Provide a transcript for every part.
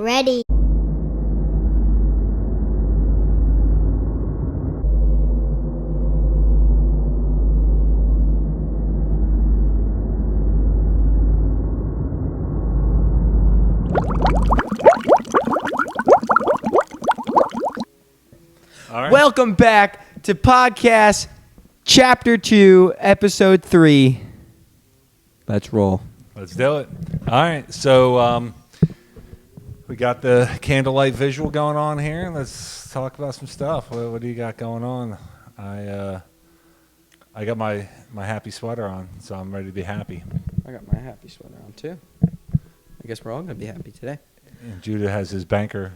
Ready. All right. Welcome back to podcast chapter 2, episode 3. Let's roll. Let's do it. All right. So we got the candlelight visual going on here. Let's talk about some stuff. What do you got going on? I got my happy sweater on, so I'm ready to be happy. I got my happy sweater on too. I guess we're all going to be happy today. And Judah has his banker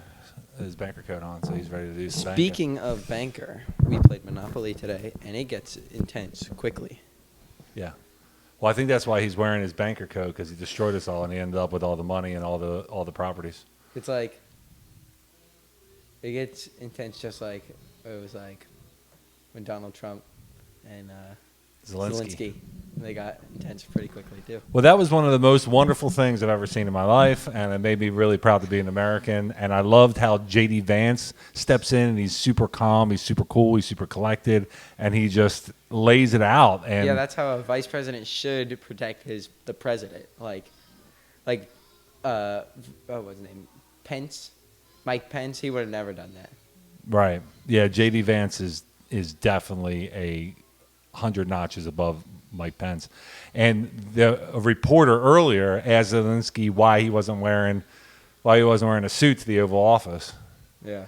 coat on, so he's ready to do some Speaking of banker, we played Monopoly today, and it gets intense quickly. Yeah. Well, I think that's why he's wearing his banker coat, because he destroyed us all, and he ended up with all the money and all the properties. It's like, it gets intense just like it was like when Donald Trump and Zelensky, they got intense pretty quickly too. Well, that was one of the most wonderful things I've ever seen in my life, and it made me really proud to be an American. And I loved how J.D. Vance steps in, and he's super calm, he's super cool, he's super collected, and he just lays it out. And yeah, that's how a vice president should protect the president. Like, what was his name? Pence, Mike Pence. He would have never done that. right. Yeah, J.D. Vance is definitely 100 notches above Mike Pence. And a reporter earlier asked Zelensky why he wasn't wearing a suit to the Oval Office. Yeah.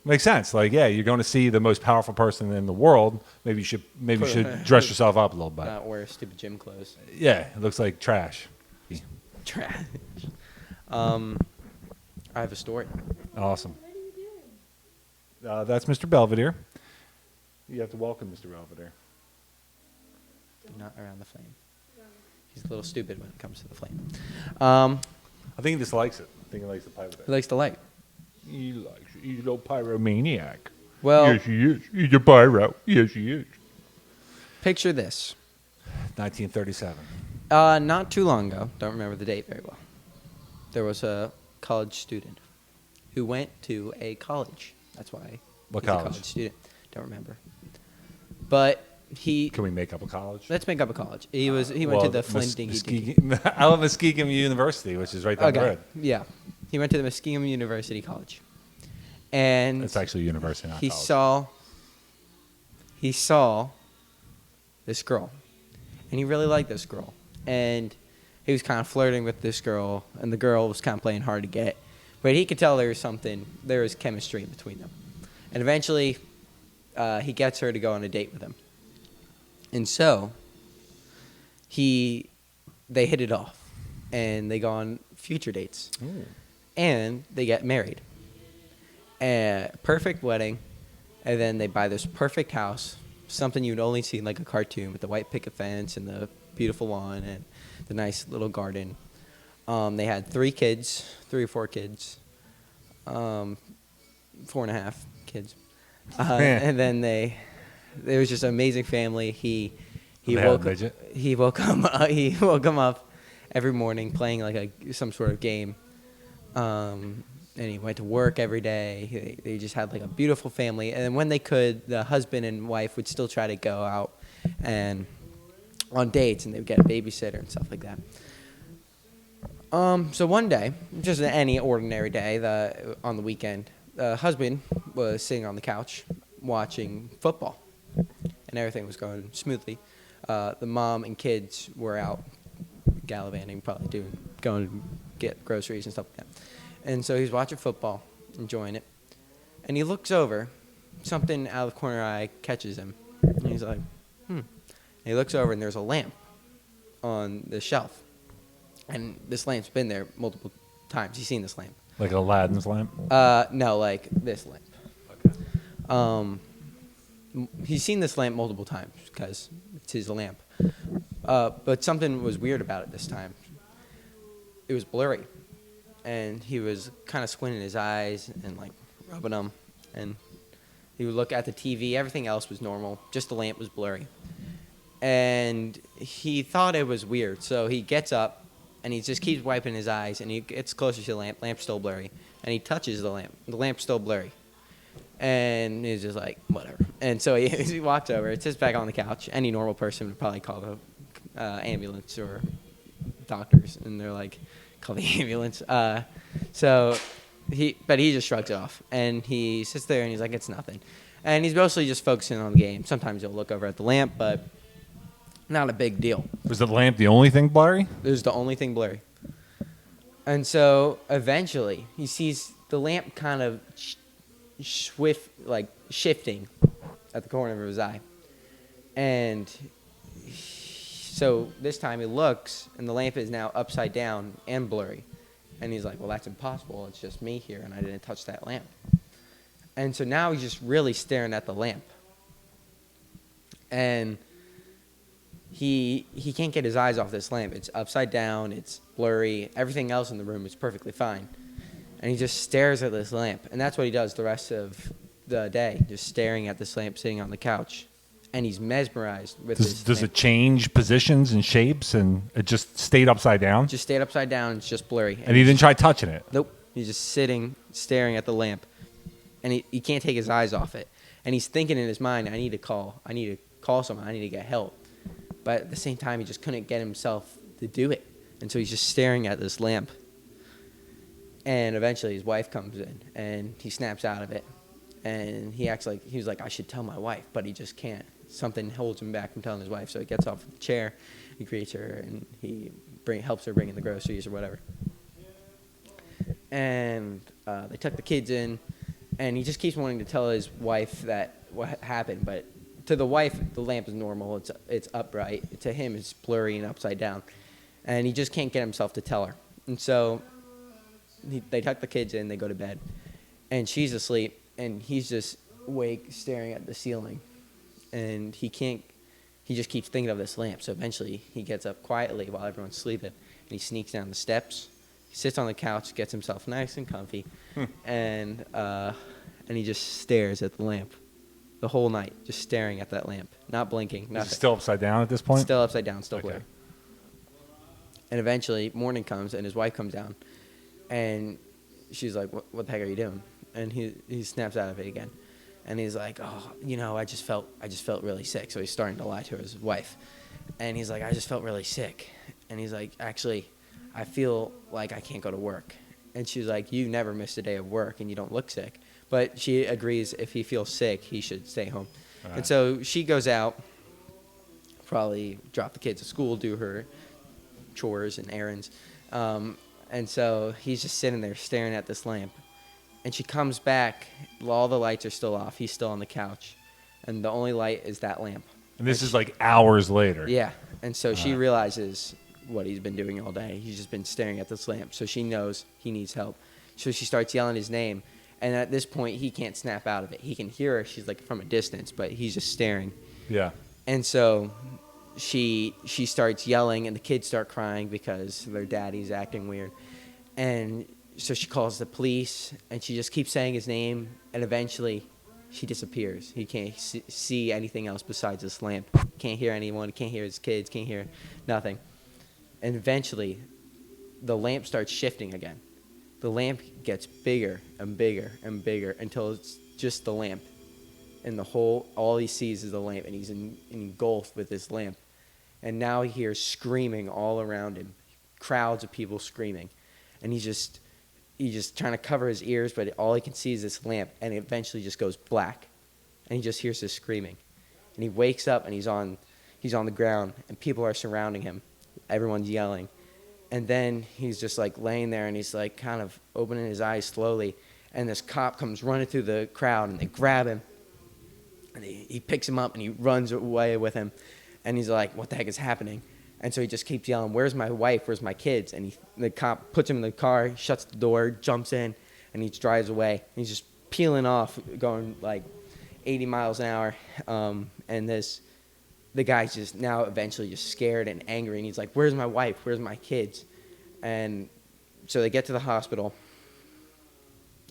Makes sense. Like, yeah, you're going to see the most powerful person in the world. Maybe you should dress yourself up a little bit. Not wear stupid gym clothes. Yeah, it looks like trash. Trash. I have a story. Awesome. That's Mr. Belvedere. You have to welcome Mr. Belvedere. Not around the flame. He's a little stupid when it comes to the flame. I think he just likes it. I think he likes the pipe with it. He likes the light. He's a little pyromaniac. Well, Yes, he is. He's a pyro. Yes, he is. picture this. 1937. Not too long ago, don't remember the date very well, there was a college student who went to a college. That's why What he's a college? college student. Don't remember. But Can we make up a college? let's make up a college. He went to the Flint Dinky. I love Muskegon University, which is right down the road. Yeah. He went to the Muskegon University College. And It's actually a university, not he college. saw this girl. And he really liked this girl. And he was kind of flirting with this girl, and the girl was kind of playing hard to get. But he could tell there was chemistry in between them. And eventually, he gets her to go on a date with him. And so, they hit it off, and they go on future dates. Ooh. And they get married. Perfect wedding, and then they buy this perfect house, something you'd only see in like a cartoon with the white picket fence and the beautiful lawn and the nice little garden. They had 3 or 4 kids, 4.5 kids, and then it was just an amazing family. He woke him up every morning playing like some sort of game. And he went to work every day. They just had like a beautiful family. And then when they could, the husband and wife would still try to go out and on dates, and they would get a babysitter and stuff like that. So one day, just any ordinary day, on the weekend, the husband was sitting on the couch watching football, and everything was going smoothly. The mom and kids were out gallivanting, probably going to get groceries and stuff like that. And so he's watching football, enjoying it. And he looks over. Something out of the corner of his eye catches him. And he's like, And he looks over, and there's a lamp on the shelf. And this lamp's been there multiple times. He's seen this lamp. Like Aladdin's lamp? No, like this lamp. Okay. He's seen this lamp multiple times because it's his lamp. But something was weird about it this time. It was blurry. And he was kind of squinting his eyes and like rubbing them. And he would look at the TV. Everything else was normal. Just the lamp was blurry. And he thought it was weird. So he gets up and he just keeps wiping his eyes. And he gets closer to the lamp. Lamp's still blurry. and he touches the lamp. The lamp's still blurry. And he's just like, whatever. And so he walks over, it sits back on the couch. Any normal person would probably call the ambulance or doctors, and they're like, call the ambulance. But he just shrugs it off, and he sits there and he's like, it's nothing. And he's mostly just focusing on the game. Sometimes he'll look over at the lamp, but not a big deal. Was the lamp the only thing blurry? It was the only thing blurry. And so eventually he sees the lamp kind of shifting at the corner of his eye. And so this time he looks, and the lamp is now upside down and blurry. And he's like, well, that's impossible. It's just me here, and I didn't touch that lamp. And so now he's just really staring at the lamp. And he can't get his eyes off this lamp. It's upside down. It's blurry. Everything else in the room is perfectly fine. And he just stares at this lamp. And that's what he does the rest of the day, just staring at this lamp sitting on the couch. And he's mesmerized with this Does lamp. it change positions and shapes, and it just stayed upside down? Just stayed upside down. It's just blurry. And he didn't try touching it? Nope. He's just sitting, staring at the lamp. And he can't take his eyes off it. And he's thinking in his mind, I need to call someone. I need to get help. But at the same time, he just couldn't get himself to do it. And so he's just staring at this lamp. And eventually his wife comes in, and he snaps out of it. And he acts like, he was like, I should tell my wife, but he just can't. Something holds him back from telling his wife. So he gets off the chair, he greets her, and he helps her bring in the groceries or whatever. And they tuck the kids in, and he just keeps wanting to tell his wife that what happened. But to the wife, the lamp is normal. It's upright. To him, it's blurry and upside down. And he just can't get himself to tell her. And so they tuck the kids in, they go to bed. And she's asleep, and he's just awake, staring at the ceiling. And he just keeps thinking of this lamp. So eventually he gets up quietly while everyone's sleeping, and he sneaks down the steps. He sits on the couch, gets himself nice and comfy, and he just stares at the lamp the whole night, just staring at that lamp, not blinking, nothing. Is it still upside down at this point? Still upside down, still Okay. blurry. And eventually morning comes, and his wife comes down, and she's like, what the heck are you doing? And he snaps out of it again. And he's like, oh, I just felt really sick. So he's starting to lie to his wife. And he's like, I just felt really sick. And he's like, actually, I feel like I can't go to work. And she's like, you never missed a day of work, and you don't look sick. But she agrees if he feels sick, he should stay home. Right. And so she goes out, probably drop the kids at school, do her chores and errands. And so he's just sitting there staring at this lamp. And she comes back, all the lights are still off. He's still on the couch. And the only light is that lamp. And this is like hours later. Yeah. And so she realizes what he's been doing all day. He's just been staring at this lamp. So she knows he needs help. So she starts yelling his name. And at this point, he can't snap out of it. He can hear her. She's like from a distance, but he's just staring. Yeah. And so she starts yelling, and the kids start crying because their daddy's acting weird. And so she calls the police, and she just keeps saying his name, and eventually she disappears. He can't see anything else besides this lamp. Can't hear anyone, can't hear his kids, can't hear nothing. And eventually, the lamp starts shifting again. The lamp gets bigger and bigger and bigger until it's just the lamp. And all he sees is the lamp, and he's engulfed with this lamp. And now he hears screaming all around him, crowds of people screaming. And he's just trying to cover his ears, but all he can see is this lamp, and it eventually just goes black. And he just hears this screaming. And he wakes up, and he's on the ground, and people are surrounding him. Everyone's yelling. And then he's just like laying there, and he's like kind of opening his eyes slowly. And this cop comes running through the crowd, and they grab him. And he picks him up, and he runs away with him. And he's like, what the heck is happening? And so he just keeps yelling, where's my wife? Where's my kids? And the cop puts him in the car, shuts the door, jumps in, and he drives away. And he's just peeling off, going like 80 miles an hour. And the guy's just now eventually just scared and angry. And he's like, where's my wife? Where's my kids? And so they get to the hospital.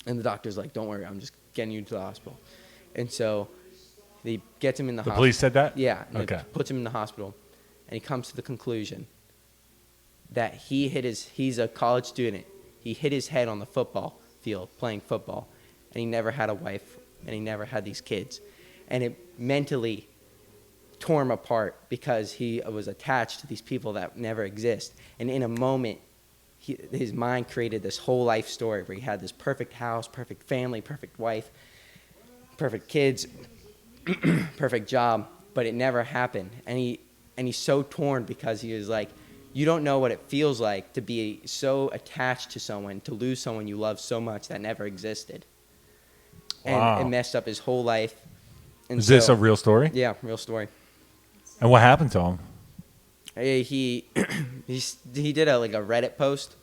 And the doctor's like, don't worry, I'm just getting you to the hospital. And so he gets him in the hospital. The police said that? Yeah. Okay. Puts him in the hospital. And he comes to the conclusion that he's a college student. He hit his head on the football field playing football, and he never had a wife, and he never had these kids, and it mentally tore him apart because he was attached to these people that never exist. And in a moment, his mind created this whole life story where he had this perfect house, perfect family, perfect wife, perfect kids, perfect job, but it never happened. And he's so torn because he was like, you don't know what it feels like to be so attached to someone, to lose someone you love so much that never existed. Wow. And it messed up his whole life. And Is this a real story? Yeah, real story. And what happened to him? He did a Reddit post,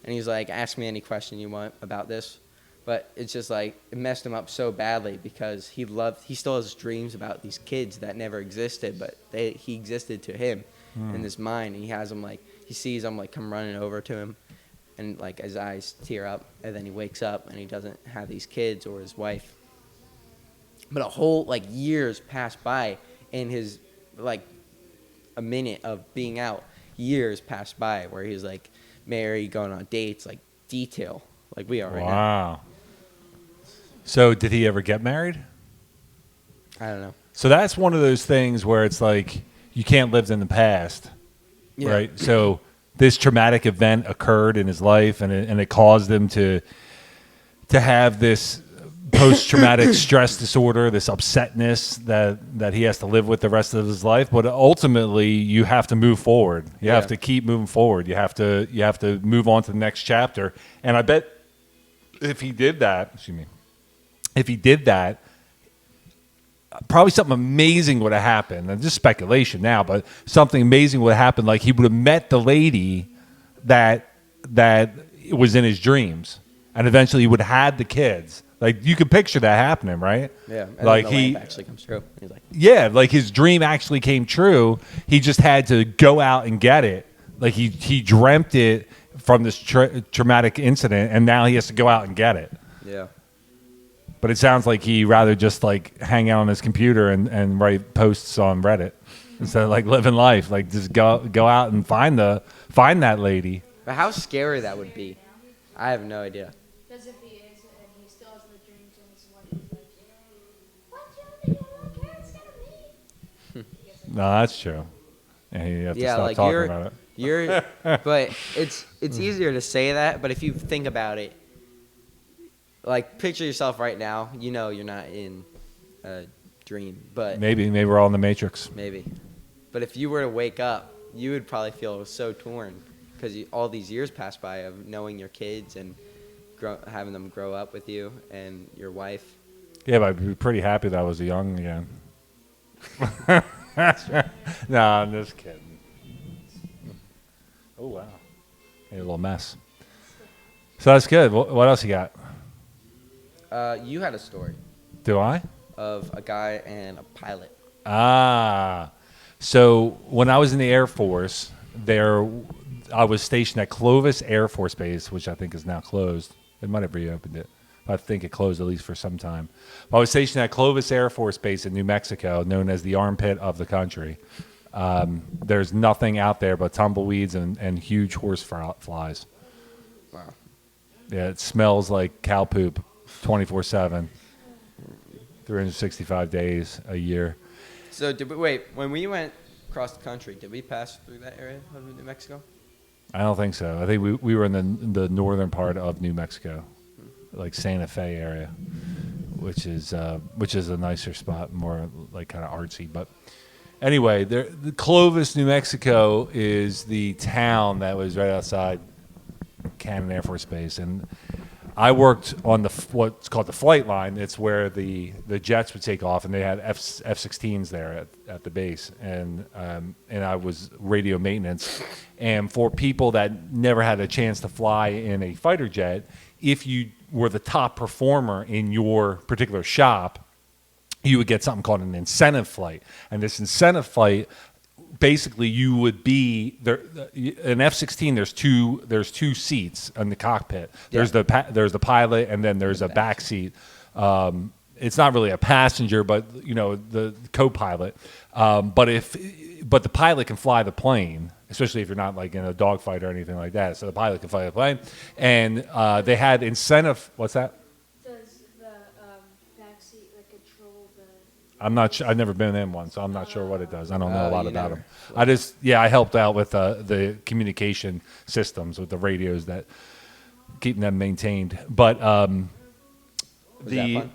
and he was like, ask me any question you want about this. But it's just like, it messed him up so badly because he still has dreams about these kids that never existed, but he existed to him in his mind. And he has them he sees them come running over to him, and his eyes tear up, and then he wakes up and he doesn't have these kids or his wife. But a whole years pass by, and his a minute of being out, years passed by where he's married, going on dates, detail, like we are right now. Wow. So did he ever get married? I don't know. So that's one of those things where it's you can't live in the past, Yeah. right? So this traumatic event occurred in his life, and it caused him to have this post-traumatic stress disorder, this upsetness that he has to live with the rest of his life. But ultimately, you have to move forward. You have to keep moving forward. You have to move on to the next chapter. And I bet if he did that, probably something amazing would have happened. And just speculation now, but something amazing would have happened. He would have met the lady that was in his dreams, and eventually he would have had the kids. You could picture that happening, right? Yeah. And then the lamp actually comes true. He's his dream actually came true. He just had to go out and get it. He dreamt it from this traumatic incident, and now he has to go out and get it. Yeah. But it sounds like he rather just hang out on his computer and write posts on Reddit instead of living life. Just go out and find that lady. But how scary that would be, I have no idea. Because if he is and he still has the dreams and his wife is what you think your parents gonna be? No, that's true. And you have to stop talking about it. But it's easier to say that, but if you think about it, picture yourself right now, you're not in a dream, but Maybe we're all in the Matrix. maybe. But if you were to wake up, you would probably feel so torn because all these years pass by of knowing your kids and having them grow up with you and your wife. Yeah, but I'd be pretty happy that I was young again. No, I'm just kidding. Oh, wow. Made a little mess. So that's good. What else you got? You had a story Do I? of a guy and a pilot. So when I was in the Air Force, I was stationed at Clovis Air Force Base, which I think is now closed. It might have reopened it. I think it closed at least for some time. I was stationed at Clovis Air Force Base in New Mexico, known as the armpit of the country. There's nothing out there but tumbleweeds and huge horse flies. Wow. Yeah, it smells like cow poop 24/7, 365 days a year. So when we went across the country, did we pass through that area of New Mexico? I don't think so. I think we were in the northern part of New Mexico, Santa Fe area, which is a nicer spot, more kind of artsy. But anyway, the Clovis, New Mexico, is the town that was right outside Cannon Air Force Base, and I worked on what's called the flight line. It's where the jets would take off, and they had F-16s there at the base, and I was radio maintenance. And for people that never had a chance to fly in a fighter jet, if you were the top performer in your particular shop, you would get something called an incentive flight, and this incentive flight. Basically, you would be there. An F-16. There's two seats in the cockpit. Yeah. There's the pilot, and then there's a back seat. It's not really a passenger, but the co-pilot. But the pilot can fly the plane, especially if you're not like in a dogfight or anything like that. So the pilot can fly the plane, and they had incentive. What's that? Does the backseat like control the? I'm not sure. I've never been in one, so I'm not sure what it does. I don't know a lot you about never them. I helped out with the communication systems with the radios that keeping them maintained. But Was that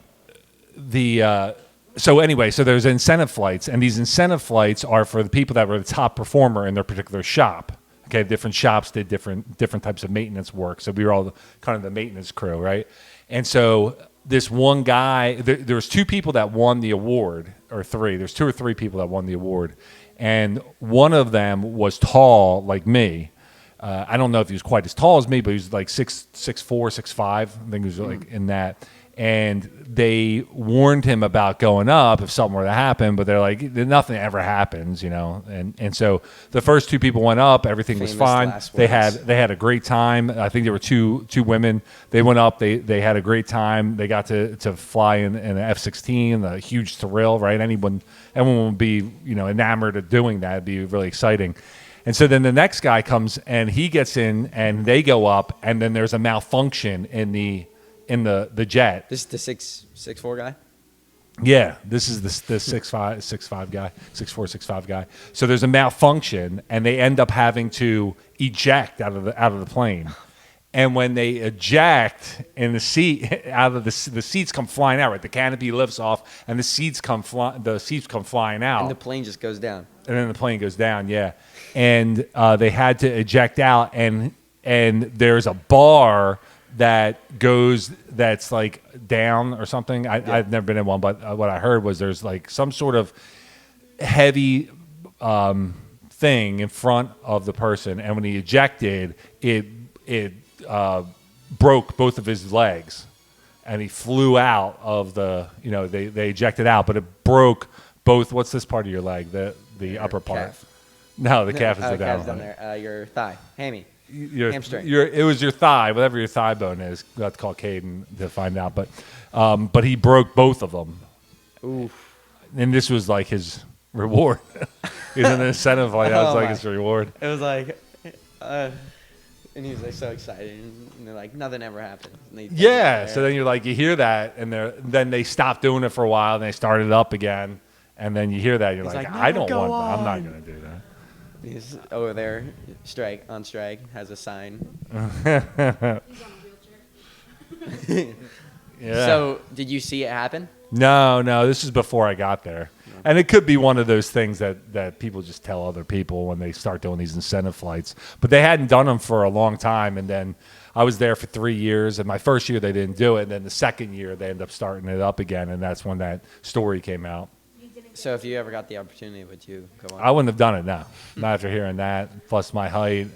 fun? So anyway, so there's incentive flights, and these incentive flights are for the people that were the top performer in their particular shop. Okay, different shops did different types of maintenance work, so we were all kind of the maintenance crew, right? And so this one guy, there was two people that won the award, or three. There's two or three people that won the award, and one of them was tall like me. I don't know if he was quite as tall as me, but he was like 6'4", 6'5". I think he was like in that. And they warned him about going up if something were to happen, but they're like, nothing ever happens, you know. And so the first two people went up, everything was Famous fine. last They words. had a great time. I think there were two women. They went up. They had a great time. They got to fly in an F-16, a huge thrill, right? Everyone would be, you know, enamored of doing that. It'd be really exciting. And so then the next guy comes and he gets in and they go up, and then there's a malfunction in the jet. This is the 6'4" guy. Yeah, this is the 6'5" guy, 6'4", 6'5" guy. So there's a malfunction, and they end up having to eject out of the plane. And when they eject in the seat, out of the seats come flying out. Right, the canopy lifts off, and the seats come flying out. And the plane just goes down. And then the plane goes down, yeah. And they had to eject out, and there's a bar that's like down or something. I've never been in one, but what I heard was there's like some sort of heavy thing in front of the person, and when he ejected, it broke both of his legs, and he flew out of the, you know, they ejected out, but it broke both. What's this part of your leg? The Your upper part. calf. No, the calf is the down calf's down there. Your thigh, hammy. Hamstring. It was your thigh, whatever your thigh bone is. We'll have to call Caden to find out. But he broke both of them. Oof. And this was like his reward. He's an incentive, like that was like his reward. It was like, and he was like so excited, and they're like, nothing ever happened. Yeah. So then you're like, you hear that, and then they stopped doing it for a while, and they started up again, and then you hear that, you're He's like, like, I "No, don't go want that. I'm not on." going to do that. He's over there, on strike, has a sign. He's on a wheelchair. Yeah. So, did you see it happen? No, this is before I got there. And it could be one of those things that people just tell other people when they start doing these incentive flights. But they hadn't done them for a long time. And then I was there for 3 years. And my first year, they didn't do it. And then the second year, they ended up starting it up again. And that's when that story came out. You didn't So, if you ever got the opportunity, would you go on? I wouldn't have done it, no. Not after hearing that. Plus my height.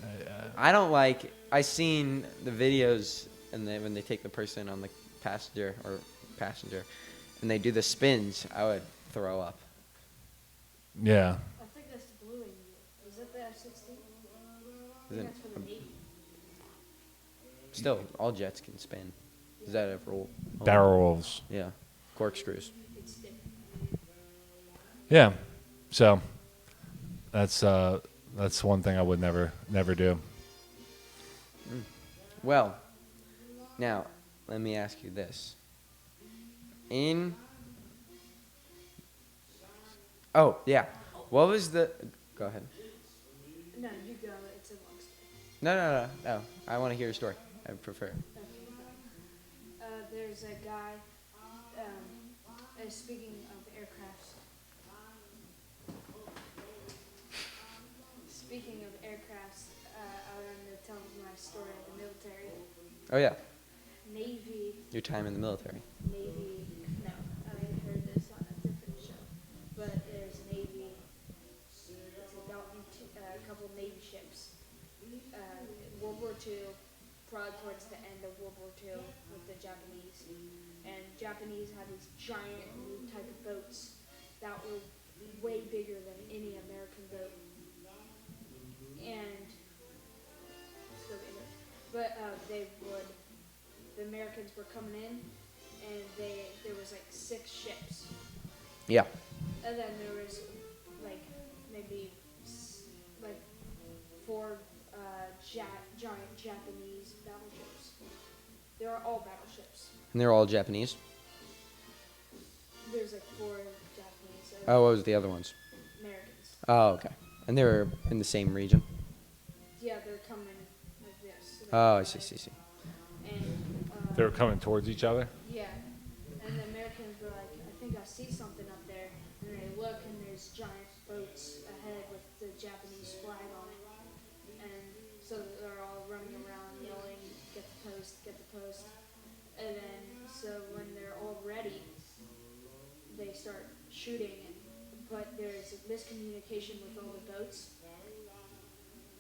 I don't like. I seen the videos, and then when they take the person on the passenger, and they do the spins, I would throw up. Yeah. I think that's the blue one. Is that the F-16? Is it- That's for the Navy. Still, all jets can spin. Is that a rule? Barrel rolls. Yeah, corkscrews. It's different. Yeah. So that's one thing I would never do. Well, now let me ask you this. Oh yeah, what was the? Go ahead. No, you go. It's a long story. No. I want to hear your story. I prefer. There's a guy. Speaking of aircrafts. I wanted to tell my story of the military. Oh yeah, Navy. your time in the military. Navy. No, I heard this on a different show. But there's Navy. It's a couple Navy ships. World War II, probably towards the end of World War II with the Japanese. And Japanese had these giant new type of boats that were way bigger than any American boat. And still bigger. But the Americans were coming in, and there was like 6 ships. Yeah. And then there was like maybe like 4 giant Japanese battleships. They are all battleships. And they're all Japanese. There's like 4 Japanese. Oh, what was the other ones? Americans. Oh, okay. And they were in the same region. Yeah, they're coming like this. So Oh, I see. And They were coming towards each other. yeah, and the Americans were like, I think I see something up there, and they look, and there's giant boats ahead with the Japanese flag on it, and so they're all running around yelling, get the post, and then so when they're all ready, they start shooting, but there's miscommunication with all the boats.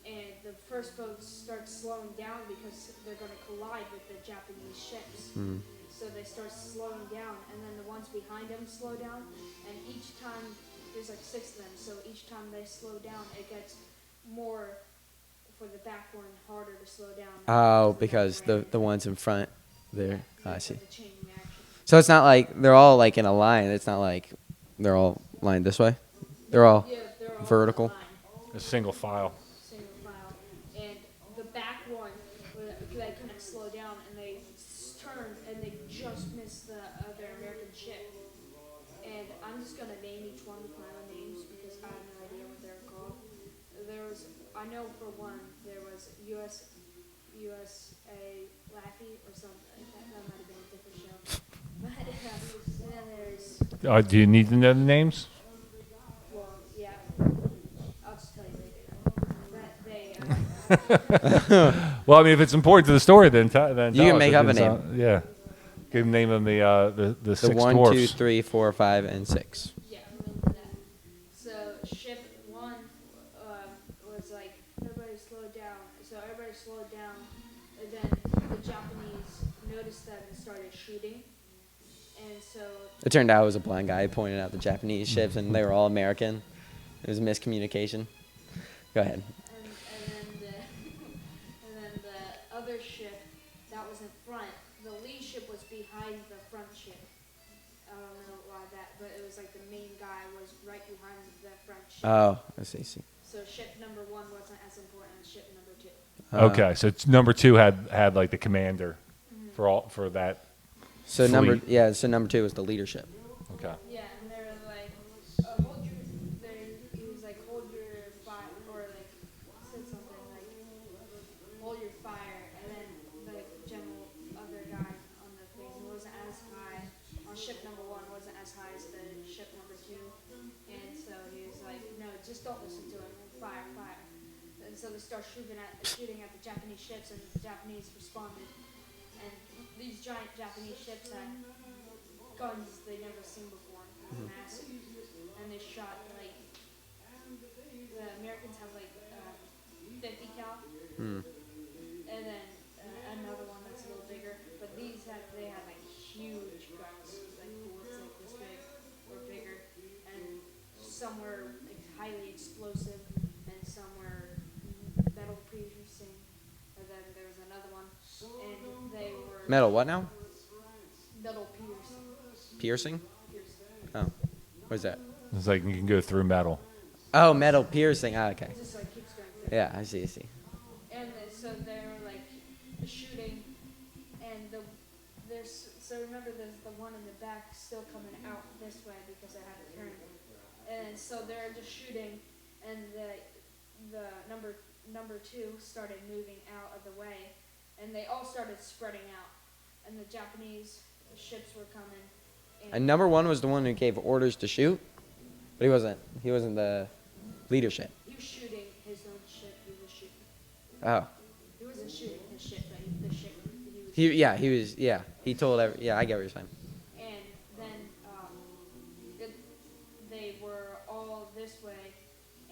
And the first boat starts slowing down because they're going to collide with the Japanese ships. So they start slowing down, and then the ones behind them slow down. And each time, there's like 6 of them, so each time they slow down, it gets more for the back one harder to slow down. Oh, because the ones in front there. Yeah, I it's see. like the chain reaction. So it's not like they're all like in a line. It's not like they're all lined this way. They're all Yeah, they're all vertical. in line, A single file. single file. And the back one, they couldn't slow down, and they turned, and they just missed the other American ship. And I'm just gonna name each one with my own names because I have no idea what they're called. I know for one, there was USA Laffy or something like that. That might have been a different show. But and then there's, Do you need to know the names? well, yeah, I'll just tell you later. But they, Well, I mean, if it's important to the story, then then You tell can us. make If up a it's, name. Yeah, give name them the The six 1, dwarfs. 2, 3, 4, 5, and 6. yeah, remember that. So ship 1 was like, everybody slowed down. So everybody slowed down, and then the Japanese noticed that and started shooting. And so, It turned out it was a blind guy pointing out the Japanese ships, and they were all American. It was miscommunication. Go ahead. and then the other ship that was in front, the lead ship was behind the front ship. I don't know why that, but it was like the main guy was right behind the front ship. Oh, I see. So ship number 1 wasn't as important as ship number 2. Okay, so it's number 2 had like the commander for that. So number Fleet. so number 2 was the leadership. Okay. Yeah, and they were like, he was like, hold your fire, or like, said something like, hold your fire, and then the other guy on the thing wasn't as high, on ship number 1 wasn't as high as the ship number 2, and so he was like, no, just don't listen to him, fire. And so they start shooting at the Japanese ships, and the Japanese responded. And these giant Japanese ships had guns they never seen before. It was massive. And they shot like, the Americans have like 50 cal. And then another one that's a little bigger. But they had like huge guns, like bullets like this big or bigger. And some were like highly explosive, and some were metal piercing. And then there was another one, and they were Metal what now? metal piercing. Piercing? Oh. What is that? It's like you can go through metal. Oh, metal piercing. Ah, okay. It just like keeps going through. Yeah, I see. And so they were like shooting, and so remember there's the one in the back still coming out this way because I had a turn. And so they're just shooting, and the number 2 started moving out of the way, and they all started spreading out, and the Japanese ships were coming. And number 1 was the one who gave orders to shoot, but he wasn't the leadership. He was shooting his own ship. He was shooting. Oh. He wasn't shooting his ship, but the ship He was he told I get what you're saying. And then they were all this way,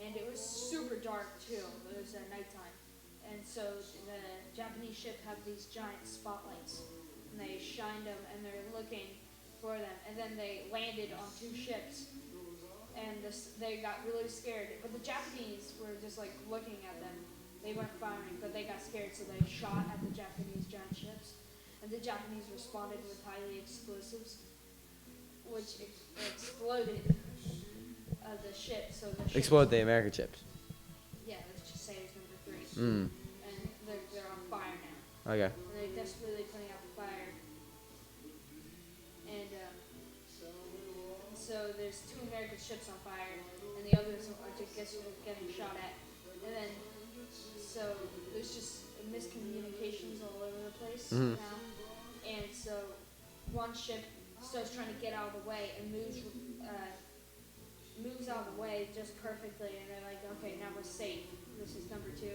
and it was super dark too. It was nighttime, and so the Japanese ship had these giant spotlights, and they shined them, and they're looking for them, and then they landed on 2 ships, and they got really scared. But the Japanese were just like looking at them. They weren't firing, but they got scared, so they shot at the Japanese giant ships, and the Japanese responded with highly explosives, which exploded the ship. So the ship, Explode the American ships. yeah, let's just say it's number 3. Mm. and they're on fire now. Okay. And they're desperately putting out the fire. And so there's 2 American ships on fire, and the others are just getting shot at. And then so there's just miscommunications all over the place Mhm. now. And so one ship starts trying to get out of the way and moves out of the way just perfectly, and they're like, okay, now we're safe. This is number 2.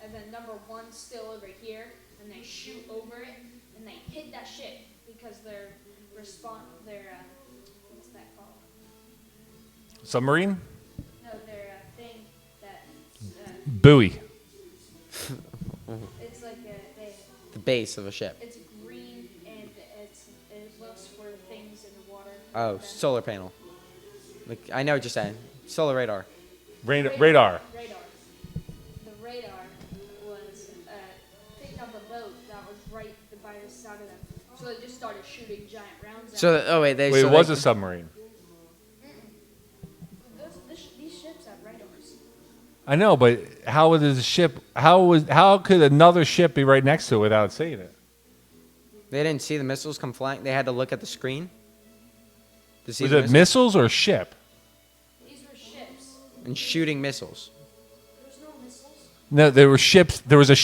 And then number 1's still over here, and they shoot over it, and they hit that ship because their what's that called? Submarine? No, their thing that Buoy. it's like The base of a ship. it's green and it looks for things in the water. Oh, solar panel. Like, I know what you're saying. Solar radar. Radar. Radar. The radar was picked up a boat that was right by the side of them. So they just started shooting giant rounds at So, it. oh wait, they. Wait, so it was they, a submarine. These ships have radars. I know, but how is a ship? How could another ship be right next to it without seeing it? They didn't see the missiles come flying. They had to look at the screen to see Was the it missiles or ship? These were ships. and shooting missiles. There's no missiles. No, there were ships. There was a.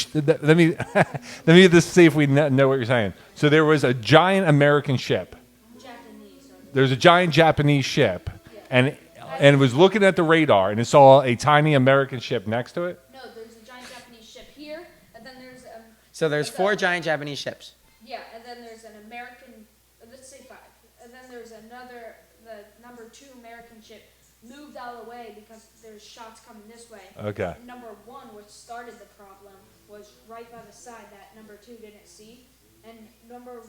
Let me let me just see if we know what you're saying. So there was a giant American ship. Japanese. There's a giant Japanese ship, and it was looking at the radar, and it saw a tiny American ship next to it. No, there's a giant Japanese ship here, and then there's So there's 4 giant Japanese ships. yeah, and then there's an American. Let's say 5, and then there's another. The number 2 American ship moved out of the way because there's shots coming this way. Okay. And number 1, which started the problem, was right by the side that number 2 didn't see, and number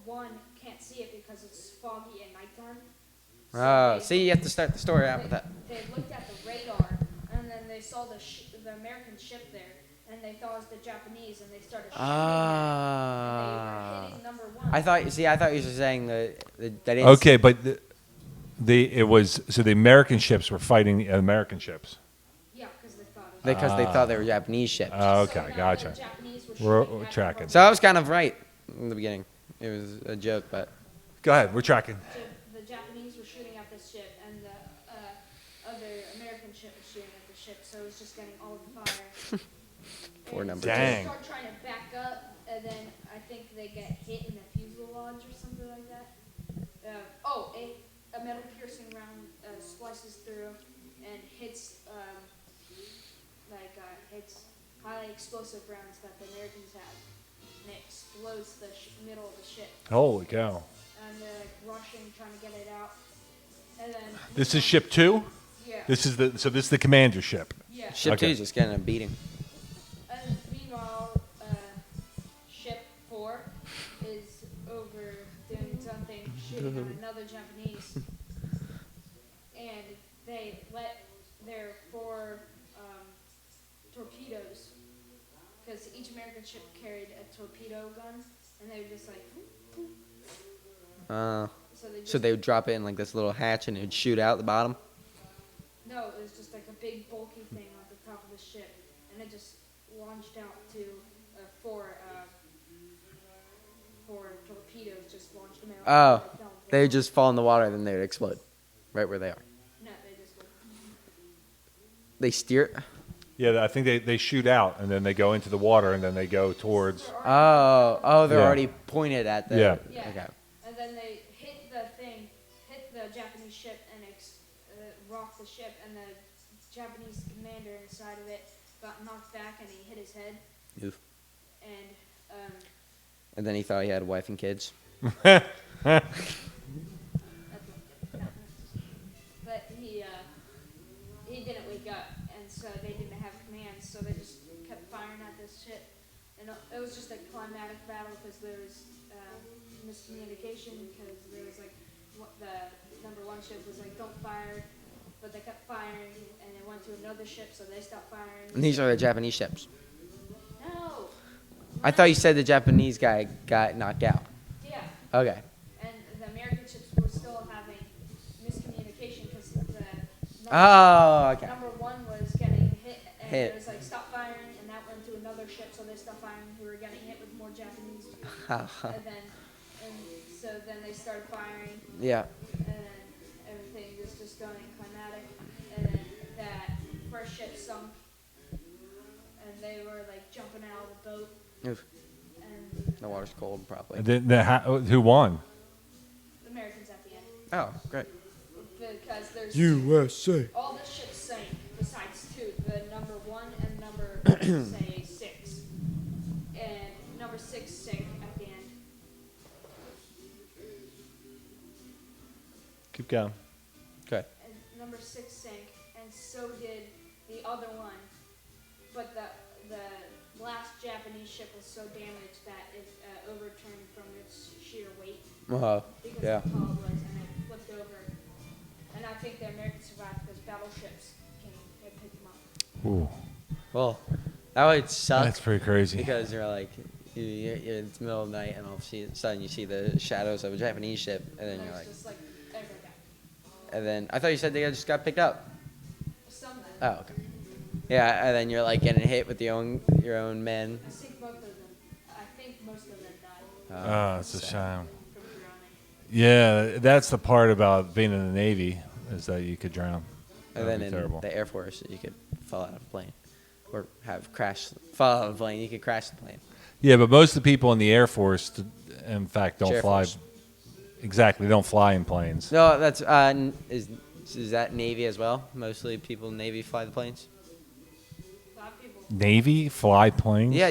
1 can't see it because it's foggy at nighttime. So Oh, they- see, you have to start the story out with that. They looked at the radar, and then they saw the American ship there, and they thought it was the Japanese, and they started shooting at it. And they were hitting number 1. I thought you were saying that they didn't. Okay, but it was so the American ships were fighting the American ships. Yeah, because they thought it was. Because they thought they were Japanese ships. Oh, So okay, now gotcha. the Japanese were We're shooting at tracking. number So I was kind of right in the beginning. It was a joke, but Go ahead, we're tracking. The Japanese were shooting at this ship, and the other American ship was shooting at the ship, so it was just getting all the fire. Poor And number so two. they Dang. start trying to back up, and then I think they get hit in the fuselage or something like that. A metal piercing round splices through and hits hits highly explosive rounds that the Americans have, and it explodes the middle of the ship. Holy cow! And they're like rushing, trying to get it out. And then This is ship 2. yeah, This is the commander ship. yeah. ship Okay. 2 is just getting a beating. And meanwhile, ship 4 is over doing something shooting at another Japanese, and they let their 4 torpedoes, because each American ship carried a torpedo gun, and they were just like. So they would drop it in like this little hatch and it would shoot out the bottom. No, it was just like a big bulky thing on the top of the ship, and it just launched out to 4 torpedoes. Just launched them out. Oh, and fell into the they would water. just fall in the water and then they would explode, right where they are. No, they just go. They steer. Yeah, I think they shoot out and then they go into the water and then they go towards. They're They're Yeah. already pointed at the. Yeah. Yeah. Okay. And then they hit the Japanese ship and rocked the ship, and the Japanese commander inside of it got knocked back and he hit his head. Oof. And And then he thought he had a wife and kids. that's no. But he didn't wake up, and so they didn't have commands, so they just kept firing at this ship, and it was just a climatic battle because there was miscommunication, because there was like the number 1 ship was like, don't fire, but they kept firing, and it went to another ship, so they stopped firing. And these are the Japanese ships. No. I thought you said the Japanese guy got knocked out. Yeah. Okay. And the American ships were still having miscommunication because the Oh, okay. number 1 was getting hit, and Hit. it was like, stop firing, and that and so then they started firing, Yeah. and then everything was just going climatic, and then that first ship sunk, and they were like jumping out of the boat, Oof. and The water's cold, probably. And who won? the Americans at the end, Oh, great. because there's USA. all the ships sank besides two, the number 1 and number say 6, and number 6 sank at the end. Keep going. Okay. And number 6 sank, and so did the other one. But the last Japanese ship was so damaged that it overturned from its sheer weight because Yeah. of how it was, and it flipped over. And I think the Americans survived because battleships came and picked them up. Ooh, Well, that would suck. that's pretty crazy. Because you're like, you're in the middle of the night, and all of a sudden you see the shadows of a Japanese ship, and then And you're it's like, just like every guy. and then I thought you said they just got picked up. Some of them. Oh, okay. Yeah, and then you're like getting hit with your own men. I think both of them. I think most of them died Oh, it's a shame. from drowning. Yeah, that's the part about being in the Navy is that you could drown. And That'd then be in terrible. the Air Force, you could fall out of a plane, or fall out of a plane. You could crash the plane. Yeah, but most of the people in the Air Force, in fact, don't Air fly. Force. Exactly, don't fly in planes. No, that's is that Navy as well? Mostly people in Navy fly the planes. A lot of people. Navy fly planes. Yeah,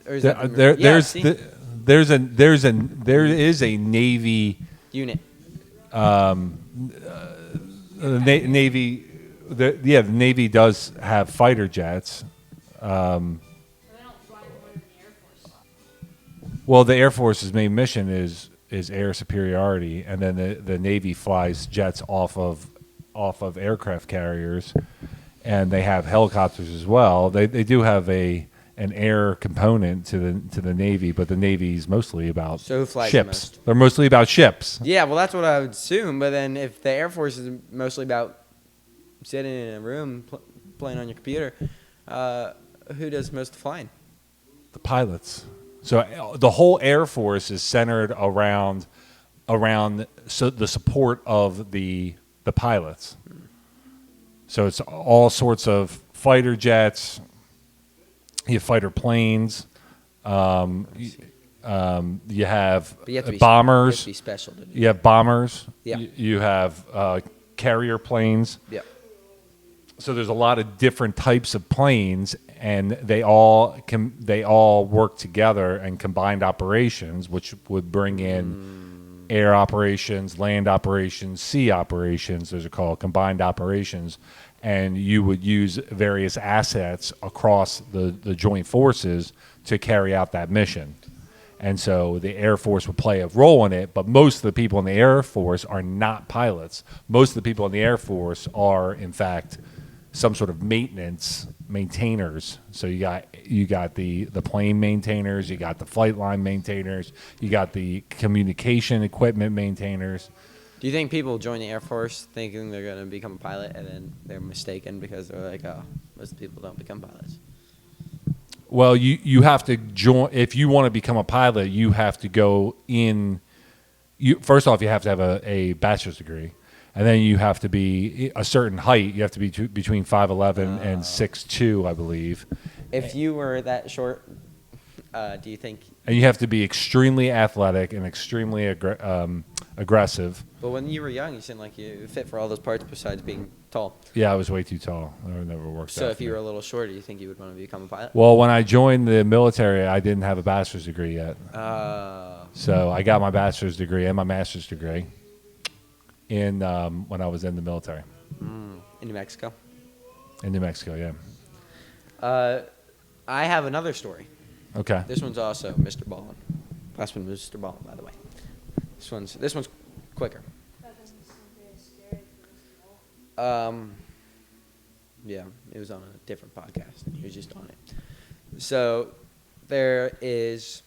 or is There, that the, there, yeah, there's see? there is a Navy unit. Navy. The Navy does have fighter jets. They don't fly more than the Air Force. Well, the Air Force's main mission is air superiority, and then the Navy flies jets off of aircraft carriers, and they have helicopters as well. They do have an air component to the Navy, but the Navy's mostly about So who flies the ships. most? They're mostly about ships. Yeah, well, that's what I would assume. But then if the Air Force is mostly about sitting in a room playing on your computer, who does most of the flying? The pilots. So the whole Air Force is centered around the support of the pilots. So it's all sorts of fighter jets. You have fighter planes. You have But you have to be, bombers. You have to be special to do. You have bombers. Yeah. You have carrier planes. Yeah. So there's a lot of different types of planes, and they all work together in combined operations, which would bring in air operations, land operations, sea operations. Those are called combined operations, and you would use various assets across the joint forces to carry out that mission. And so the Air Force would play a role in it, but most of the people in the Air Force are not pilots. Most of the people in the Air Force are, in fact, some sort of maintainers. So you got the plane maintainers, you got the flight line maintainers, you got the communication equipment maintainers. Do you think people join the Air Force thinking they're going to become a pilot, and then they're mistaken because they're like, oh, most people don't become pilots? Well, you have to join if you want to become a pilot. You have to go in. First off, you have to have a bachelor's degree. And then you have to be a certain height. You have to be between 5'11" and 6'2", I believe. If you were that short, do you think? And you have to be extremely athletic and extremely aggressive. But when you were young, you seemed like you fit for all those parts besides being tall. Yeah, I was way too tall. It never worked out. So if for you me. were a little shorter, do you think you would want to become a pilot? Well, when I joined the military, I didn't have a bachelor's degree yet. So I got my bachelor's degree and my master's degree in when I was in the military. In New Mexico? In New Mexico, yeah. I have another story. Okay. This one's also Mr. Ballin. Last one was Mr. Ballin, by the way. This one's quicker. That doesn't sound very scary for us at all. Yeah, it was on a different podcast, and he was just on it. So there is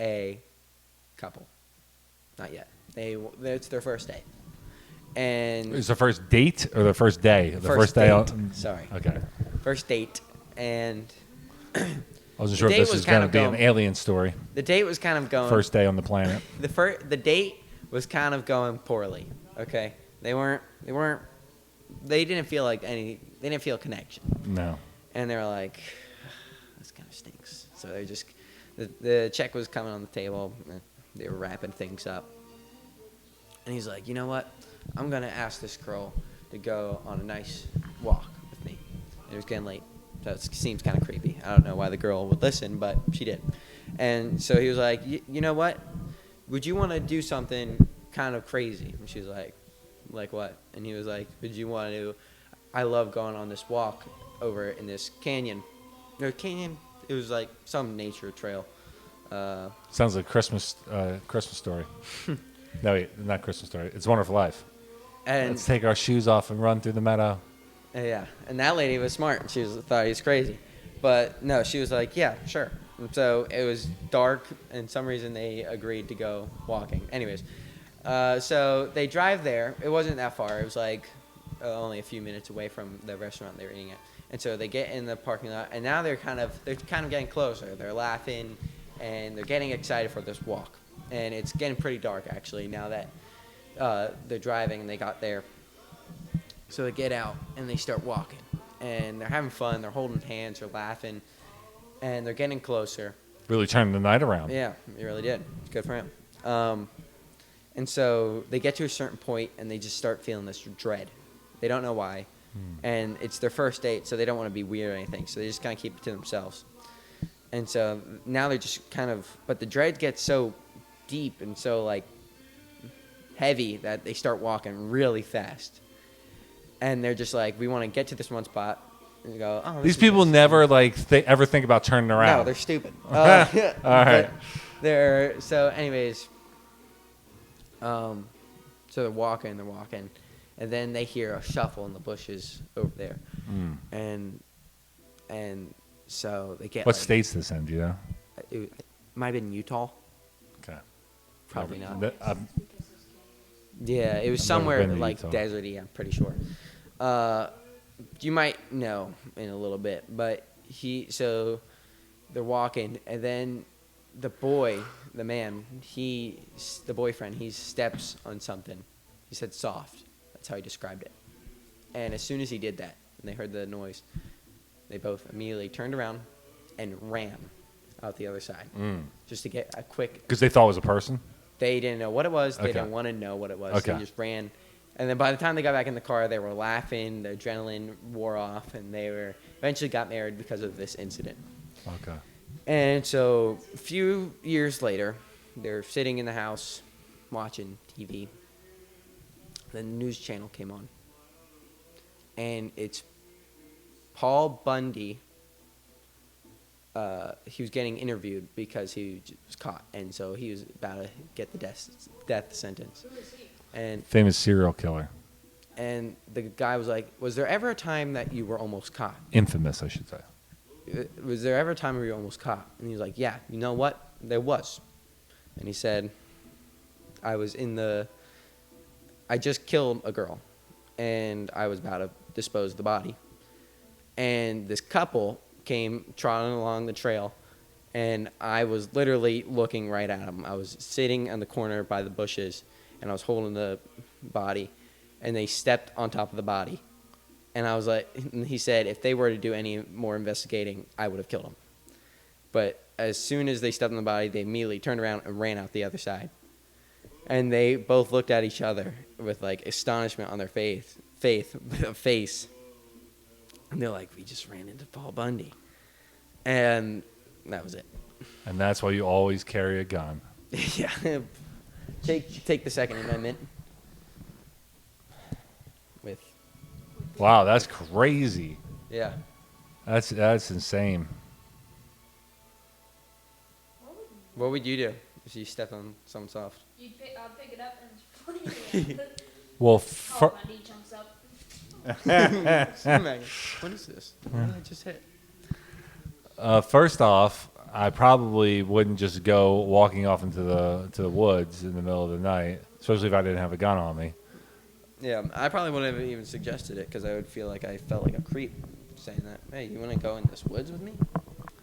a couple. Not yet. It's their first date. And Is the first date or the first day? The First day. date. Sorry. Okay. First date, and I wasn't sure if date this was was kind going to of be an going- alien story. The date was kind of going. First day on the planet. The date was kind of going poorly. Okay, they didn't feel like they didn't feel a connection, No. and they were like, this kind of stinks. So they just, the check was coming on the table, and they were wrapping things up, and he's like, you know what, I'm gonna ask this girl to go on a nice walk with me. And it was getting late, so it seems kind of creepy. I don't know why the girl would listen, but she did. And so he was like, you know what, would you want to do something kind of crazy? And she was like what? And he was like, would you want to, I love going on this walk over in this canyon. No, canyon, it was like some nature trail. Sounds like Christmas story. No, wait, not Christmas story. It's a Wonderful Life. And Let's take our shoes off and run through the meadow. yeah, and that lady was smart. She thought he was crazy. But no, she was like, yeah, sure. And so it was dark, and some reason they agreed to go walking. Anyways, so they drive there. It wasn't that far. It was like only a few minutes away from the restaurant they were eating at. And so they get in the parking lot, and now they're kind of getting closer. They're laughing, and they're getting excited for this walk. And it's getting pretty dark, actually, now that they're driving and they got there. So they get out, and they start walking. And they're having fun. They're holding hands. They're laughing. And they're getting closer. Really turning the night around. Yeah, he really did. It's good for him. And so they get to a certain point, and they just start feeling this dread. They don't know why. And it's their first date, so they don't want to be weird or anything. So they just kind of keep it to themselves. And so now they're just kind of, but the dread gets so deep and so like heavy that they start walking really fast. And they're just like, we want to get to this one spot. And you go, oh, These people never ever think about turning around. No, they're stupid. All right. So anyways, so they're walking, and then they hear a shuffle in the bushes over there, and so they get. What state's this in? Do you know? It might have been Utah. Okay. Probably not. Yeah. Yeah, it was I've never somewhere been to like Utah. deserty. I'm pretty sure. You might know in a little bit, but so they're walking, and then the boyfriend, he steps on something. He said soft. That's how he described it. And as soon as he did that, and they heard the noise, they both immediately turned around and ran out the other side, just to get a quick. Because they thought it was a person? They didn't know what it was. They Okay. didn't want to know what it was. Okay. They just ran. And then by the time they got back in the car, they were laughing. The adrenaline wore off, and they eventually got married because of this incident. Okay. And so a few years later, they're sitting in the house watching TV. The news channel came on. And it's Paul Bundy. He was getting interviewed because he was caught. And so he was about to get the death sentence. And Famous serial killer. And the guy was like, was there ever a time that you were almost caught? Infamous, I should say. Was there ever a time where you were almost caught? And he was like, yeah, you know what? There was. And he said, I just killed a girl, and I was about to dispose of the body. And this couple came trotting along the trail, and I was literally looking right at them. I was sitting on the corner by the bushes, and I was holding the body, and they stepped on top of the body. And I was like, and he said, if they were to do any more investigating, I would have killed them. But as soon as they stepped on the body, they immediately turned around and ran out the other side. And they both looked at each other with like astonishment on their face. And they're like, we just ran into Paul Bundy. And that was it. And that's why you always carry a gun. Yeah. Take the Second Amendment. With. Wow, that's crazy. Yeah. That's insane. What would you do if you stepped on someone soft? I'll pick it up and fling it. Well, Oh, Bundy jumps up. What is this? What did I just hit? first off, I probably wouldn't just go walking off into the woods in the middle of the night, especially if I didn't have a gun on me. Yeah, I probably wouldn't have even suggested it because I would feel like I felt like a creep saying that. Hey, you want to go in this woods with me?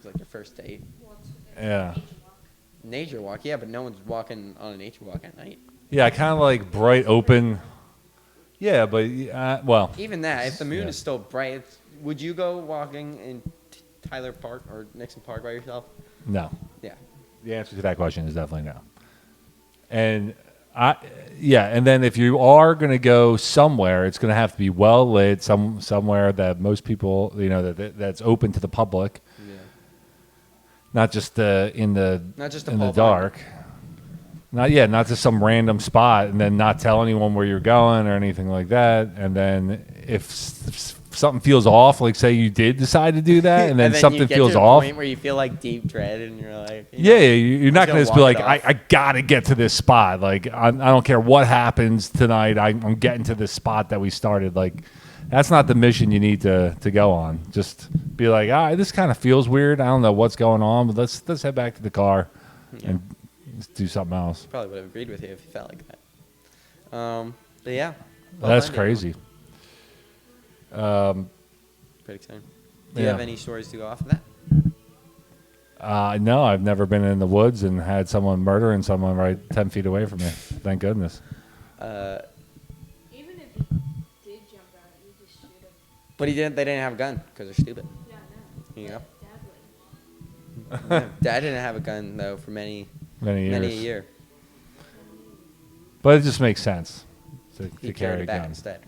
It's like your first date. Well, it's Yeah. nature walk. Nature walk, yeah, but no one's walking on a nature walk at night. Yeah, I kind of like bright open. Yeah, but well, Even that, if the moon Yeah. is still bright, would you go walking in Tyler Park or Nixon Park by yourself? no. Yeah. The answer to that question is definitely no. And and then if you are going to go somewhere, it's going to have to be well lit, somewhere that most people, that's open to the public, Yeah. not just in the Not just a in the Paul dark. Not just some random spot, and then not tell anyone where you're going or anything like that. And then if something feels off, like say you did decide to do that, and then, you something get feels to a off. point where you feel like deep dread, and you're like, You're not I'm going just to just be gonna like, walk it I off. got to get to this spot. Like, I don't care what happens tonight. I'm getting to this spot that we started. Like, that's not the mission you need to go on. Just be like, all right, this kind of feels weird. I don't know what's going on, but let's head back to the car and let's do something else. Probably would have agreed with you if you felt like that. But yeah, That's Monday, crazy. Pretty exciting. Do you Yeah. have any stories to go off of that? No, I've never been in the woods and had someone murdering someone right 10 feet away from me. Thank goodness. Even if you did jump out, you just shoot him. But he didn't. They didn't have a gun because they're stupid. Yeah, I know. You know? Dad would. Yeah. Dad didn't have a gun though for many Many years. a year. But it just makes sense to He carry carried a a bat gun. instead.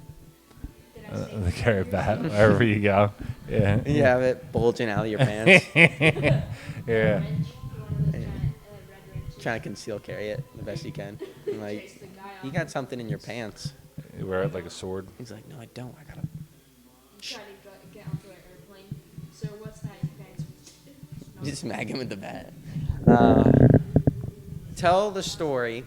Did I say To carry a bat wherever you go. Yeah. You have it bulging out of your pants, Yeah. wrench? One of those giant red wrenches. trying to conceal carry it the best you can. I'm like, Chase the guy you off. got something in your pants. You wear it like a sword. He's like, no, I don't. I gotta. I'm trying to get onto an airplane. So what's that, you guys? No. You just smack him with the bat. Tell the story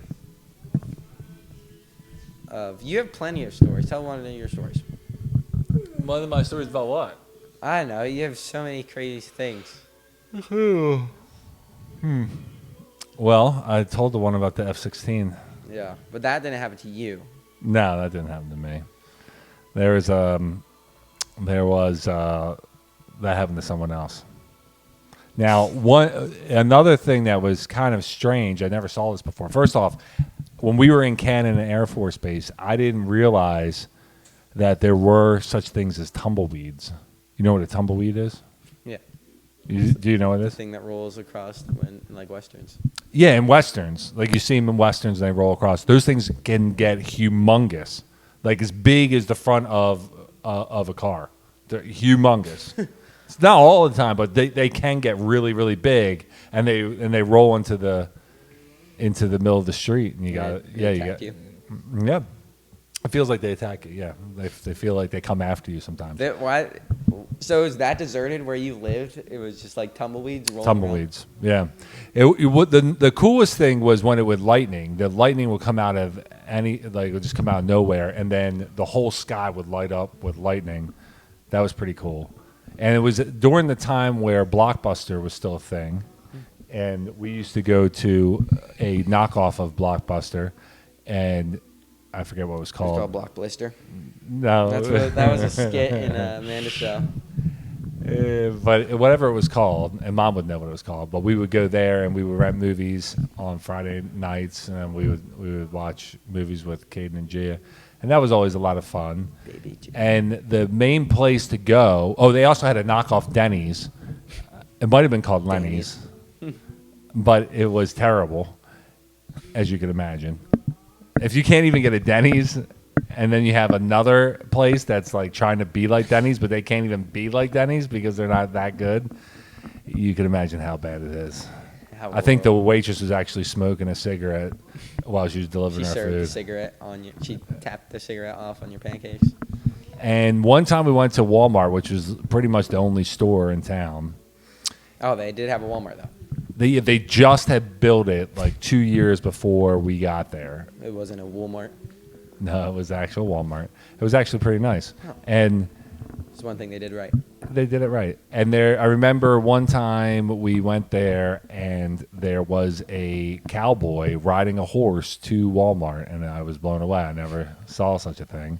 of. You have plenty of stories. Tell one of your stories. One of my stories about what? I know you have so many crazy things. Well, I told the one about the F-16. Yeah, but that didn't happen to you. No, that didn't happen to me. There was that happened to someone else. Now, another thing that was kind of strange, I never saw this before. First off, when we were in Cannon Air Force Base, I didn't realize that there were such things as tumbleweeds. You know what a tumbleweed is? Yeah, Do you know what it the is? thing that rolls across when in like westerns. Yeah, in westerns, like you see them in westerns, and they roll across. Those things can get humongous, like as big as the front of a car. They're humongous. It's not all the time, but they can get really, really big, and they roll into the middle of the street, and you got They you attack got you. yeah. It feels like they attack you. Yeah, they feel like they come after you sometimes. Why? So is that deserted where you lived? It was just like tumbleweeds rolling Tumbleweeds, yeah. The coolest thing was when it would lightning. The lightning would come out of it would just come out of nowhere, and then the whole sky would light up with lightning. That was pretty cool. And it was during the time where Blockbuster was still a thing, and we used to go to a knockoff of Blockbuster, and I forget what it was It was called called. Block Blister. No, That was a skit in Amanda's show. But whatever it was called, and Mom would know what it was called. But we would go there and we would rent movies on Friday nights, and then we would watch movies with Caden and Gia, and that was always a lot of fun. Baby G. And the main place to go. Oh, they also had a knockoff Denny's. It might have been called Lenny's, but it was terrible, as you can imagine. If you can't even get a Denny's, and then you have another place that's like trying to be like Denny's, but they can't even be like Denny's because they're not that good, you can imagine how bad it is. I think the waitress was actually smoking a cigarette while she was delivering She our served the food. cigarette on you. She tapped the cigarette off on your pancakes. And one time we went to Walmart, which was pretty much the only store in town. Oh, they did have a Walmart though. They just had built it like 2 years before we got there. It wasn't a Walmart. No, it was the actual Walmart. It was actually pretty nice. Oh. And It's one thing they did right. they did it right. And I remember one time we went there and there was a cowboy riding a horse to Walmart, and I was blown away. I never saw such a thing.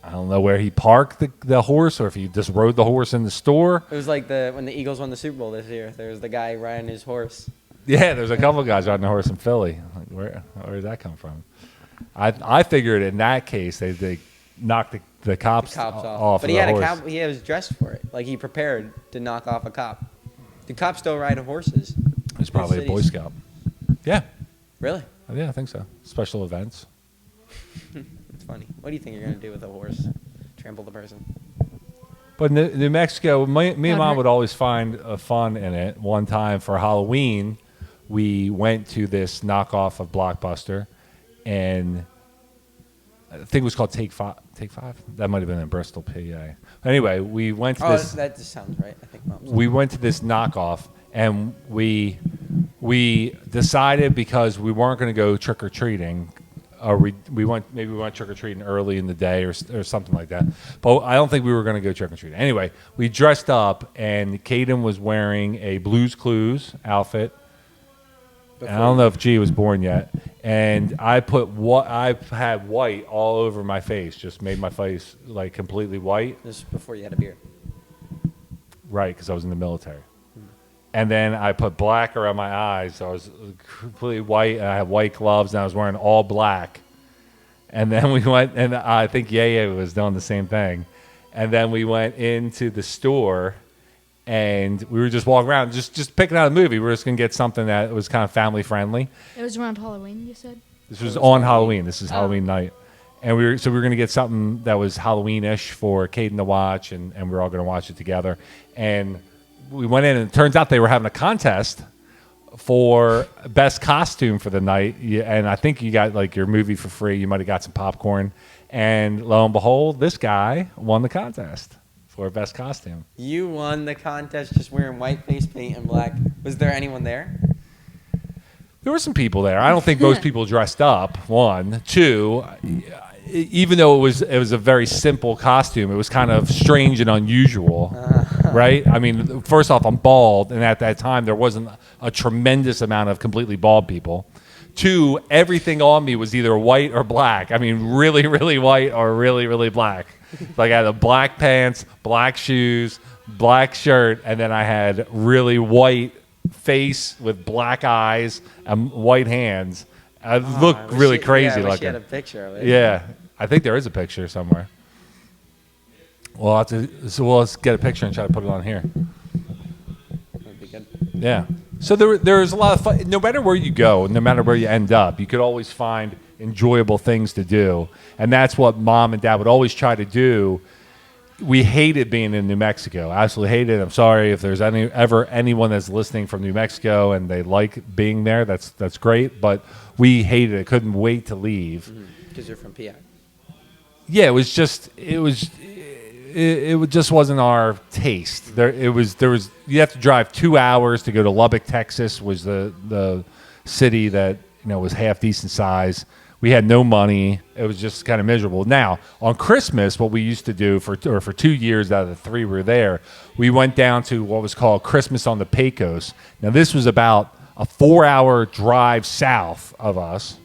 I don't know where he parked the horse or if he just rode the horse in the store. It was like when the Eagles won the Super Bowl this year. There was the guy riding his horse. Yeah, there's a couple of guys riding a horse in Philly. Like, where did that come from? I figured in that case they knocked the cops off. But of he had the a horse. he was dressed for it. Like he prepared to knock off a cop. Do cops still ride horses? He's probably a Boy cities? Scout. Yeah. Really? Yeah, I think so. Special events. It's funny. What do you think you're gonna do with a horse? Trample the person? But New Mexico, me and Mom Hunter. would always find fun in it. One time for Halloween, we went to this knockoff of Blockbuster, and I think it was called Take Five. Take Five? That might have been in Bristol, PA. Anyway, we went to this. That just sounds right. I think Mom's. We went to this knockoff, and we decided because we weren't going to go trick or treating, or we went trick or treating early in the day or something like that. But I don't think we were going to go trick or treating. Anyway, we dressed up, and Caden was wearing a Blue's Clues outfit. And I don't know if G was born yet, and I had white all over my face, just made my face like completely white. This is before you had a beard. Right, because I was in the military. And then I put black around my eyes, so I was completely white, and I had white gloves, and I was wearing all black. And then we went, and I think Yaya was doing the same thing. And then we went into the store, and we were just walking around, just picking out a movie. We were just going to get something that was kind of family-friendly. It was around Halloween, you said? This was on Halloween. This is Halloween night. And we were going to get something that was Halloween-ish for Caden to watch, and we were all going to watch it together. And we went in, and it turns out they were having a contest for best costume for the night. And I think you got like your movie for free. You might have got some popcorn. And lo and behold, this guy won the contest for best costume. You won the contest just wearing white face paint and black. Was there anyone there? There were some people there. I don't think most people dressed up. One, two. Even though it was a very simple costume, it was kind of strange and unusual, right? I mean, first off, I'm bald, and at that time there wasn't a tremendous amount of completely bald people. Two, everything on me was either white or black. I mean, really, really white or really, really black. Like I had the black pants, black shoes, black shirt, and then I had really white face with black eyes and white hands. I looked really crazy I wish looking. you had a picture of it. Yeah, I think there is a picture somewhere. Well, let's get a picture and try to put it on here. That'd be good. Yeah. So there's a lot of fun. No matter where you go, no matter where you end up, you could always find enjoyable things to do, and that's what Mom and Dad would always try to do. We hated being in New Mexico. Absolutely hated it. I'm sorry if there's ever anyone that's listening from New Mexico and they like being there. That's great, but we hated it. Couldn't wait to leave. Because you're from PI. Yeah, it just wasn't our taste. There was you have to drive 2 hours to go to Lubbock, Texas, was the city that was half decent size. We had no money. It was just kind of miserable. Now, on Christmas, what we used to do for 2 years out of the 3 we were there, we went down to what was called Christmas on the Pecos. Now, this was about a 4-hour drive south of us.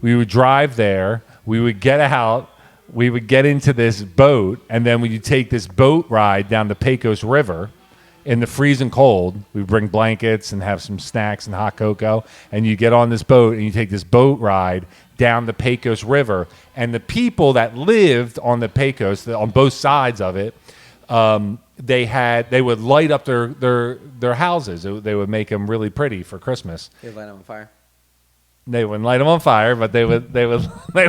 We would drive there. We would get out. We would get into this boat, and then we would take this boat ride down the Pecos River in the freezing cold. We bring blankets and have some snacks and hot cocoa, and you get on this boat, and you take this boat ride down the Pecos River. And the people that lived on the Pecos, on both sides of it, they would light up their houses. They would make them really pretty for Christmas. You'd light them on fire. They wouldn't light them on fire, but they would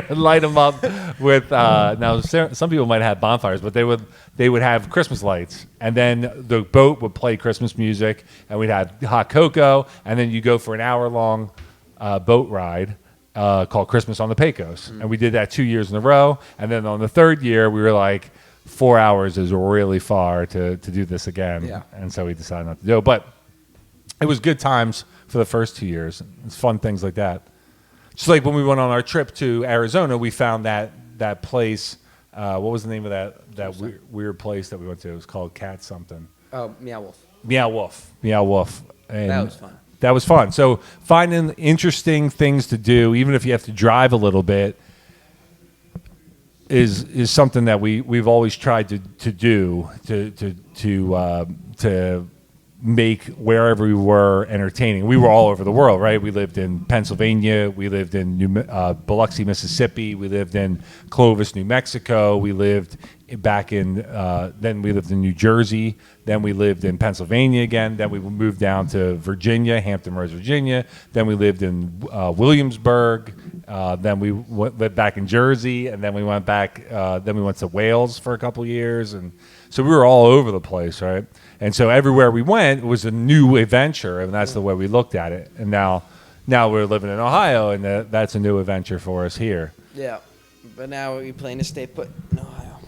light them up with. Now, some people might have bonfires, but they would have Christmas lights, and then the boat would play Christmas music, and we'd have hot cocoa, and then you go for an hour-long boat ride called Christmas on the Pecos, and we did that 2 years in a row, and then on the third year, we were like, 4 hours is really far to do this again, and so we decided not to do it, but it was good times for the first 2 years. It's fun things like that. Just like when we went on our trip to Arizona, we found that place. What was the name of that weird place that we went to? It was called Cat something. Oh, Meow Wolf. Meow Wolf. Meow Wolf. And That was fun. That was fun. So finding interesting things to do, even if you have to drive a little bit, is something that we've always tried to do to make wherever we were entertaining. We were all over the world, right? We lived in Pennsylvania, we lived in Biloxi, Mississippi, we lived in Clovis, New Mexico, we lived back in then we lived in New Jersey, then we lived in Pennsylvania again, then we moved down to Virginia, Hampton Roads, Virginia, then we lived in Williamsburg, then we lived back in Jersey, and then we went back then we went to Wales for a couple years, and so we were all over the place, right? And so everywhere we went was a new adventure, and that's the way we looked at it. And now we're living in Ohio, and that's a new adventure for us here. Yeah, but now we plan to stay put in Ohio.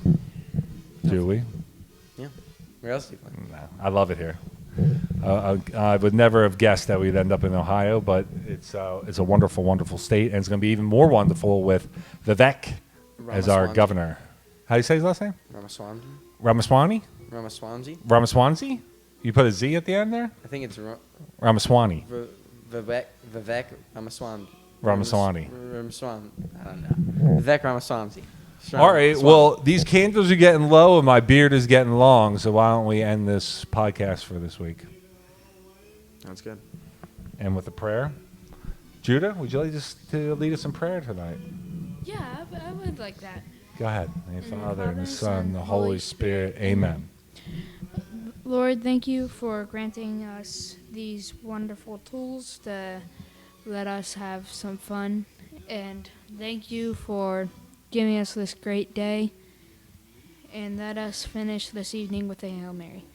Do we? Yeah. Where else do you play? No, I love it here. I would never have guessed that we'd end up in Ohio, but it's a wonderful, wonderful state, and it's going to be even more wonderful with Vivek as our Ramaswamy. governor. How do you say his last name? Ramaswamy? Ramaswamy? Ramaswamy? Ramaswamy? You put a Z at the end there? I think it's Ramaswamy. Vivek Ramaswamy. Ramaswamy. Ramaswamy. I don't know. Vivek Ramaswamy. All right. Well, these candles are getting low, and my beard is getting long. So why don't we end this podcast for this week? Sounds good. And with a prayer. Judah, would you like to lead us in prayer tonight? Yeah, I would like that. Go ahead. In the Father, and the Son, and the Holy Spirit. Amen. Lord, thank you for granting us these wonderful tools to let us have some fun. And thank you for giving us this great day. And let us finish this evening with a Hail Mary.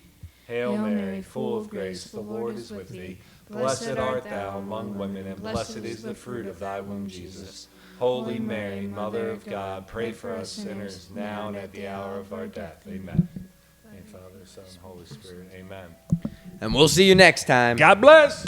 Hail Mary, full of grace, the Lord is with thee. Blessed art thou among women, and blessed is the fruit of thy womb, Jesus. Holy Mary, Mother of God, pray for us sinners, now and at the hour of our death. Amen. And Father, Son, and Holy Spirit. Amen. And we'll see you next time. God bless.